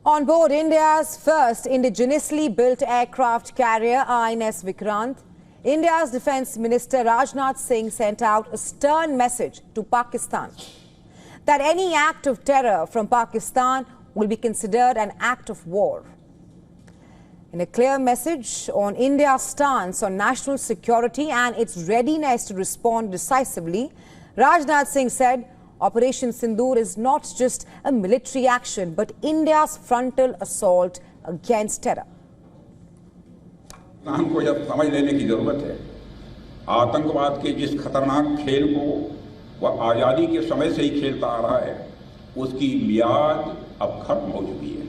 On board India's first indigenously built aircraft carrier INS Vikrant, India's Defence Minister Rajnath Singh sent out a stern message to Pakistan that any act of terror from Pakistan will be considered an act of war. In a clear message on India's stance on national security and its readiness to respond decisively, Rajnath Singh said, Operation Sindoor is not just a military action, but India's frontal assault against terror. Pakistan को जब समझ लेने की जरूरत है, आतंकवाद के जिस खतरनाक खेल को वह आज़ादी के समय से ही खेलता आ रहा है, उसकी मियाद अब खत्म हो चुकी है।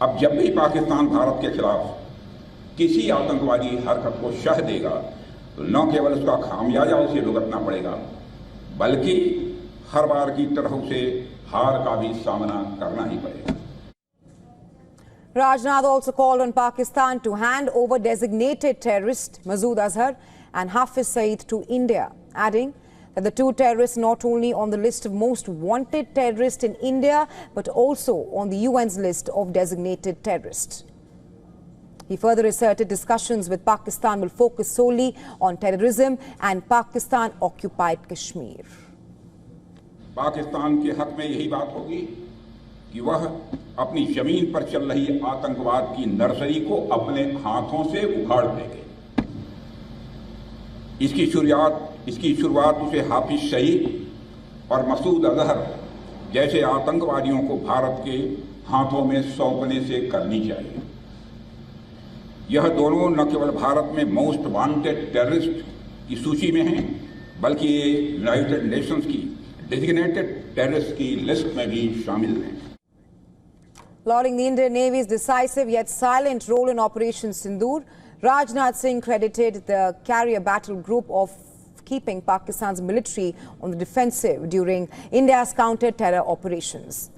अब जब भी पाकिस्तान भारत के खिलाफ किसी आतंकवादी हरकत को शह देगा, तो न केवल उसका खामियाजा उसे भुगतना पड़ेगा, बल्कि हर बार की तरह उसे हार का भी सामना करना ही पड़ेगा। Rajnath also called on Pakistan to hand over designated terrorist Masood Azhar and Hafiz Saeed to India, adding that the two terrorists not only on the list of most wanted terrorists in India, but also on the UN's list of designated terrorists. He further asserted discussions with Pakistan will focus solely on terrorism and Pakistan-occupied Kashmir. Pakistan के हक में यही बात होगी कि वह अपनी जमीन पर चल रही आतंकवाद की नर्सरी को अपने हाथों से उखाड़ देंगे। इसकी शुरुआत उसे हाफिज सईद और मसूद अजहर जैसे आतंकवादियों को भारत के हाथों में सौंपने से करनी चाहिए। यह दोनों न केवल भारत में मोस्ट वांटेड टेररिस्ट की सूची में हैं, बल्कि ये यूनाइटेड नेशंस की डेजिग्नेटेड टेररिस्ट की लिस्ट में भी शामिल हैं। Lauding the Indian Navy's decisive yet silent role in Operation Sindoor, Rajnath Singh credited the carrier battle group of keeping Pakistan's military on the defensive during India's counter-terror operations.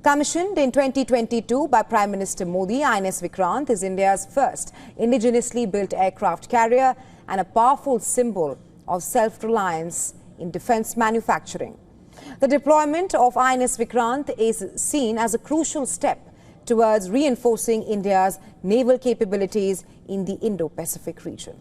Commissioned in 2022 by Prime Minister Modi, INS Vikrant is India's first indigenously built aircraft carrier and a powerful symbol of self-reliance in defense manufacturing. The deployment of INS Vikrant is seen as a crucial step towards reinforcing India's naval capabilities in the Indo-Pacific region.